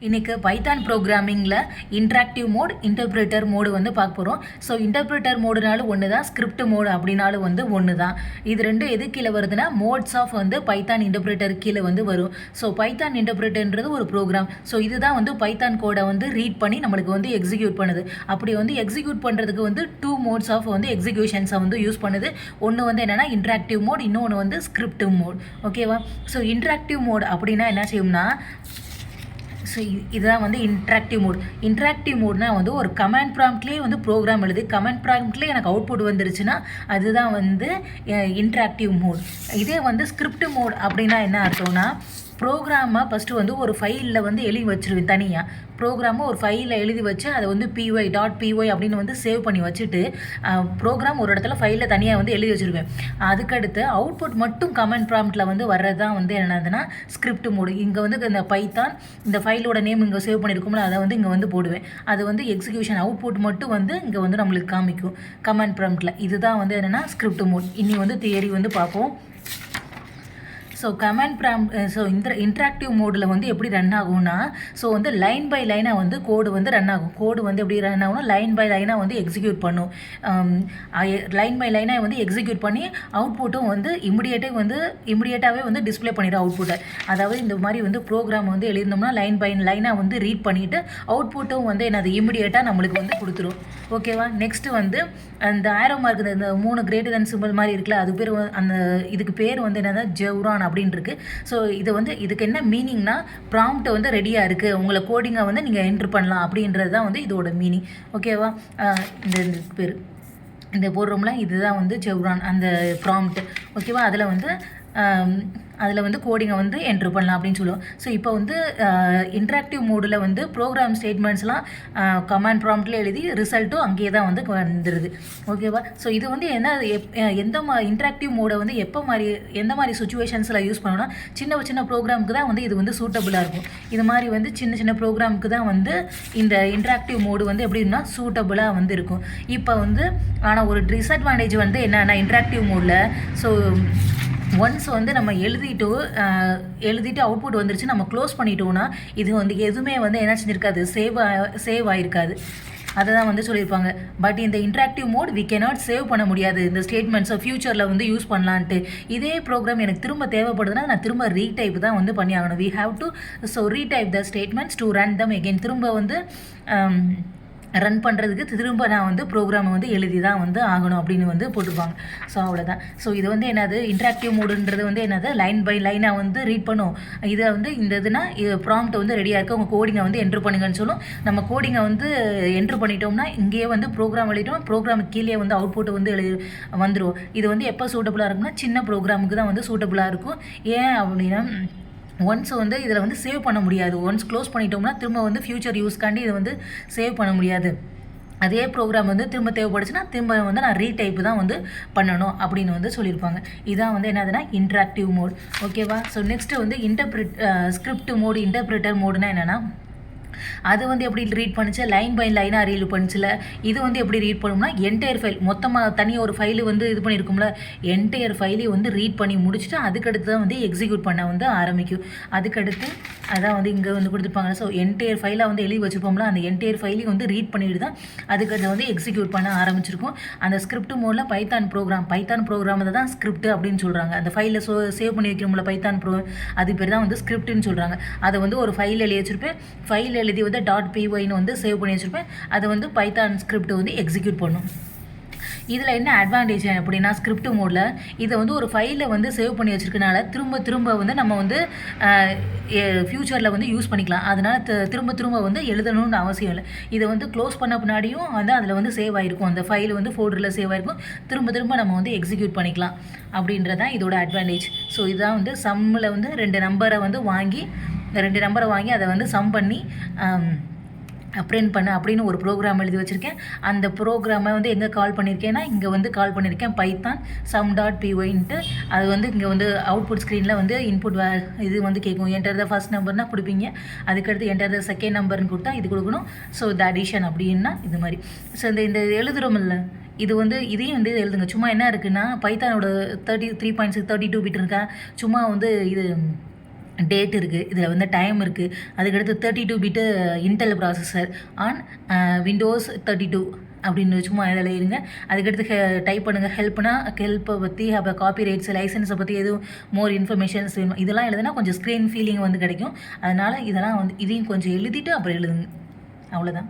இன்றைக்கி பைத்தான் ப்ரோக்ராமிங்கில் interactive mode interpreter mode வந்து பார்க்க போகிறோம். ஸோ இன்டர்பிரேட்டர் மோடுனாலும் ஒன்று தான், ஸ்கிரிப்ட் மோடு அப்படின்னாலும் வந்து ஒன்று தான். இது ரெண்டும் எது கீழே வருதுன்னா மோட்ஸ் ஆஃப் வந்து பைத்தான் இன்டர்பிரேட்டர் கீழே வந்து வரும். ஸோ பைத்தான் இன்டர்பிரேட்டர்ன்றது ஒரு ப்ரோக்ராம். ஸோ இதுதான் வந்து பைத்தான் கோடை வந்து ரீட் பண்ணி நம்மளுக்கு வந்து எக்ஸிக்யூட் பண்ணுது. அப்படி வந்து எக்ஸிக்யூட் பண்ணுறதுக்கு வந்து 2 மோட்ஸ் ஆஃப் வந்து எக்ஸிக்யூஷன்ஸை வந்து யூஸ் பண்ணுது. ஒன்று வந்து என்னென்னா இன்ட்ராக்டிவ் மோட், இன்னொன்று வந்து ஸ்கிரிப்ட் மோட். ஓகேவா? ஸோ இன்ட்ராக்டிவ் மோட் அப்படின்னா என்ன செய்யும்னா, ஸோ இதுதான் வந்து இன்ட்ராக்டிவ் மோட். இன்ட்ராக்டிவ் மோட்னா வந்து ஒரு கமாண்ட் ப்ராம்ப்ட்லேயே வந்து ப்ரோக்ராம் எழுது, கமாண்ட் ப்ராம்ப்ட்லேயே எனக்கு அவுட்புட் வந்துருச்சுன்னா அதுதான் வந்து இன்ட்ராக்டிவ் மோட். இதே வந்து ஸ்கிரிப்ட் மோட் அப்படின்னா என்ன அர்த்தம்னா, ப்ரோக்ராமை ஃபஸ்ட்டு வந்து ஒரு ஃபைலில் வந்து எழுதி வச்சுருவேன். தனியாக ப்ரோக்ராமை ஒரு ஃபைலில் எழுதி வச்சு அதை வந்து py அப்படின்னு வந்து சேவ் பண்ணி வச்சுட்டு ப்ரோக்ராம் ஒரு இடத்துல ஃபைலில் தனியாக வந்து எழுதி வச்சுருவேன். அதுக்கடுத்து அவுட்புட் மட்டும் கமெண்ட் ப்ராம்ப்டில் வந்து வர்றது தான் வந்து என்னதுன்னா ஸ்கிரிப்ட் மோடு. இங்கே வந்து இந்த பைத்தான் இந்த ஃபைலோட நேம் இங்கே சேவ் பண்ணியிருக்கோம்ல, அதை வந்து இங்கே வந்து போடுவேன். அது வந்து எக்ஸிக்யூஷன் அவுட்புட் மட்டும் வந்து இங்கே வந்து நம்மளுக்கு காமிக்கும் கமெண்ட் ப்ராம்ப்டில். இதுதான் வந்து என்னென்னா ஸ்கிரிப்ட் மோட். இனி வந்து தியரி வந்து பார்ப்போம். ஸோ கமாண்ட் ப்ராம்ப்ட், ஸோ இந்த இன்ட்ராக்டிவ் மோடில் வந்து எப்படி ரன் ஆகும்னா, ஸோ வந்து லைன் பை லைனாக வந்து கோடு வந்து ரன் ஆகும். கோடு வந்து எப்படி ரன் ஆகும்னா லைன் பை லைனாக வந்து எக்ஸிக்யூட் பண்ணும். லைன் பை லைனாக வந்து எக்ஸிக்யூட் பண்ணி அவுட்புட்டும் வந்து இமிடியேட்டாகவே வந்து டிஸ்பிளே பண்ணிடும் அவுட்புட்டை. அதாவது இந்த மாதிரி வந்து ப்ரோக்ராம் வந்து எழுதினோம்னா லைன் பை லைனாக வந்து ரீட் பண்ணிவிட்டு அவுட்புட்டும் வந்து என்னது இமிடியேட்டாக நம்மளுக்கு வந்து கொடுத்துரும். ஓகேவா? நெக்ஸ்ட்டு வந்து அந்த ஆரோ மார்க், இந்த 3 கிரேட்டர் தென் சிம்பிள் மாதிரி இருக்குல்ல, அது பேர் அந்த இதுக்கு பேர் வந்து என்னன்னா ஜெவ்ரான் அப்படின்னு இருக்கு. ஸோ இது வந்து இதுக்கு என்ன மீனிங்னா, ப்ராம்ப்ட் வந்து ரெடியாக இருக்குது, உங்களை கோடிங்கை வந்து நீங்கள் என்ட்ரு பண்ணலாம் அப்படின்றது தான் வந்து இதோட மீனிங். ஓகேவா? இந்த பேர் இந்த போடுறோம்ல, இதுதான் வந்து ஜெவ்ரான் அந்த ப்ராம்ப்ட். ஓகேவா? அதில் வந்து கோடிங்கை வந்து என்ட்ரு பண்ணலாம் அப்படின்னு சொல்லுவோம். ஸோ இப்போ வந்து இன்ட்ராக்டிவ் மோடில் வந்து ப்ரோக்ராம் ஸ்டேட்மெண்ட்ஸ்லாம் கமாண்ட் ப்ராம்ப்டில் எழுதி ரிசல்ட்டும் அங்கேயே தான் வந்து வந்துடுது. ஓகேவா? ஸோ இது வந்து என்ன எந்த இன்ட்ராக்டிவ் மோடை வந்து எந்த மாதிரி சுச்சுவேஷன்ஸில் யூஸ் பண்ணணும்னா, சின்ன ப்ரோக்ராமுக்கு தான் வந்து இது வந்து சூட்டபுளாக இருக்கும். இது மாதிரி வந்து சின்ன ப்ரோக்ராமுக்கு தான் வந்து இந்த இன்ட்ராக்டிவ் மோடு வந்து எப்படின்னா சூட்டபுளாக வந்து இருக்கும். இப்போ வந்து ஆனால் ஒரு டிஸ்அட்வான்டேஜ் வந்து என்னன்னா இன்ட்ராக்டிவ் மோடில், ஸோ ஒன்ஸ் வந்து நம்ம எழுதிட்டு அவுட்புட் வந்துருச்சு, நம்ம க்ளோஸ் பண்ணிட்டோம்னா இது வந்து எதுவுமே வந்து என்ன செஞ்சுருக்காது, சேவ் ஆகிருக்காது. அதை தான் வந்து சொல்லியிருப்பாங்க. பட் இந்த interactive mode we cannot save பண்ண முடியாது இந்த ஸ்டேட்மெண்ட்ஸை ஃபியூச்சரில் வந்து யூஸ் பண்ணலான்ட்டு. இதே ப்ரோக்ராம் எனக்கு திரும்ப தேவைப்படுதுன்னா நான் திரும்ப ரீடைப் தான் வந்து பண்ணி ஆகணும். We have to retype the statements to run them again. திரும்ப வந்து ரன் பண்ணுறதுக்கு திரும்ப நான் வந்து ப்ரோக்ராமை வந்து எழுதி தான் வந்து ஆகணும் அப்படின்னு வந்து போட்டிருப்பாங்க. ஸோ அவ்வளோதான். ஸோ இது வந்து என்னது இன்ட்ராக்டிவ் மோடுன்றது வந்து என்னது லைன் பை லைனாக வந்து ரீட் பண்ணும். இதை வந்து இந்த இதுனா ப்ராம்ப்ட் வந்து ரெடியாக இருக்குது, உங்கள் கோடிங்கை வந்து என்ட்ரு பண்ணுங்கன்னு சொல்லும். நம்ம கோடிங்கை வந்து என்ட்ரு பண்ணிட்டோம்னா இங்கேயே வந்து ப்ரோக்ராம் எழுதிட்டோம், ப்ரோக்ராமுக்கு கீழே வந்து அவுட்புட் வந்து வந்துடும். இது வந்து எப்போ சூட்டபுளாக இருக்கும்னா சின்ன ப்ரோக்ராமுக்கு தான் வந்து சூட்டபுளாக இருக்கும். ஏன் அப்படின்னா, ஒன்ஸ் வந்து இதில் வந்து சேவ் பண்ண முடியாது. ஒன்ஸ் க்ளோஸ் பண்ணிட்டோம்னா திரும்ப வந்து ஃப்யூச்சர் யூஸ்க்காண்டி இதை வந்து சேவ் பண்ண முடியாது. அதே ப்ரோக்ராம் வந்து திரும்ப தேவைப்படுச்சுன்னா திரும்ப வந்து நான் ரீடைப் தான் வந்து பண்ணணும் அப்படின்னு வந்து சொல்லியிருப்பாங்க. இதான் வந்து என்னதுன்னா இன்ட்ராக்டிவ் மோட். ஓகேவா? ஸோ நெக்ஸ்ட்டு வந்து ஸ்கிரிப்ட் மோடு இன்டர்பிரேட்டர் மோடுனா என்னென்னா, அது வந்து எப்படி ரீட் பண்ணிச்சு, லைன் பை லைனாக ரீட் பண்ணிச்சுல. இது வந்து எப்படி ரீட் பண்ணும்னா என்டையர் ஃபைல் மொத்தமாக தனியாக ஒரு ஃபைலு வந்து இது பண்ணியிருக்கும்ல, என்டையர் ஃபைலையும் வந்து ரீட் பண்ணி முடிச்சுட்டு அதுக்கடுத்து தான் வந்து எக்ஸிக்யூட் பண்ண வந்து ஆரம்பிக்கும். அதுக்கடுத்து அதான் வந்து இங்கே வந்து கொடுத்துருப்பாங்க. ஸோ என்டையர் ஃபைலாக வந்து எழுதி வச்சுருப்போம்ல, அந்த என்டையர் ஃபைலையும் வந்து ரீட் பண்ணிட்டு தான் அதுக்கடுத்து வந்து எக்ஸிக்யூட் பண்ண ஆரம்பிச்சிருக்கும். அந்த ஸ்கிரிப்ட் மோடில் பைத்தான் ப்ரோக்ராம் தான் ஸ்கிரிப்ட் அப்படின்னு சொல்கிறாங்க. அந்த ஃபைலில் சேவ் பண்ணி வைக்கிறோம்ல பைத்தான் அது பேர் தான் வந்து ஸ்கிரிப்ட்னு சொல்கிறாங்க. அதை வந்து ஒரு ஃபைல் எழுதி வச்சுருப்பேன், ஃபைல் எழுதி வந்து .pyன்னு வந்து சேவ் பண்ணி வச்சுருப்பேன். அது வந்து பைத்தான் ஸ்கிரிப்ட் வந்து எக்ஸிக்யூட் பண்ணும். இதில் என்ன அட்வான்டேஜ் அப்படின்னா, ஸ்கிரிப்ட் மோடில் இதை வந்து ஒரு ஃபைலில் வந்து சேவ் பண்ணி வச்சுருக்கனால திரும்ப வந்து நம்ம வந்து ஃப்யூச்சரில் வந்து யூஸ் பண்ணிக்கலாம். அதனால் திரும்ப வந்து எழுதணும்னு அவசியம் இல்லை. இதை வந்து க்ளோஸ் பண்ண பின்னாடியும் வந்து அதில் வந்து சேவ் ஆகிருக்கும், அந்த ஃபைல் வந்து ஃபோல்டரில் சேவ் ஆகிருக்கும். திரும்ப நம்ம வந்து எக்ஸிக்யூட் பண்ணிக்கலாம் அப்படின்றதான் இதோட அட்வான்டேஜ். ஸோ இதுதான் வந்து சம்மில் வந்து 2 நம்பரை வாங்கி அதை வந்து சம் பண்ணி பிரிண்ட் பண்ண அப்படின்னு ஒரு ப்ரோக்ராம் எழுதி வச்சுருக்கேன். அந்த ப்ரோக்ராமை வந்து எங்கே கால் பண்ணியிருக்கேன்னா, இங்கே வந்து கால் பண்ணியிருக்கேன் பைத்தான் sum.py. அது வந்து இங்கே வந்து அவுட்புட் ஸ்க்ரீனில் வந்து இன்புட் இது வந்து கேட்கும். என்டர் த ஃபர்ஸ்ட் நம்பர்னால் கொடுப்பீங்க, அதுக்கடுத்து என்டர் த செகண்ட் நம்பர்னு கொடுத்தா இது கொடுக்கணும். ஸோ த அடிஷன் அப்படின்னா இது மாதிரி. ஸோ இந்த எழுதுகிறோமில்ல, இது வந்து இதையும் வந்து எழுதுங்க. சும்மா என்ன இருக்குன்னா, பைத்தானோட 33.6 32 பிட் இருக்கா, சும்மா வந்து இது டேட் இருக்குது, இதில் வந்து டைம் இருக்குது. அதுக்கடுத்து 32 பிட்டு இன்டெல் ப்ராசஸர் ஆன் விண்டோஸ் 32 அப்படின்னு சும்மா இதில் இருங்க. அதுக்கடுத்து டைப் பண்ணுங்கள் ஹெல்ப்பை பற்றி அப்போ காப்பி ரைட்ஸ் லைசன்ஸை பற்றி எதுவும் மோர் இன்ஃபர்மேஷன்ஸ் இதெல்லாம் எழுதுனா கொஞ்சம் ஸ்க்ரீன் ஃபீலிங் வந்து கிடைக்கும். அதனால் இதெல்லாம் வந்து இதையும் கொஞ்சம் எழுதிட்டு அப்புறம் எழுதுங்க. அவ்வளோதான்.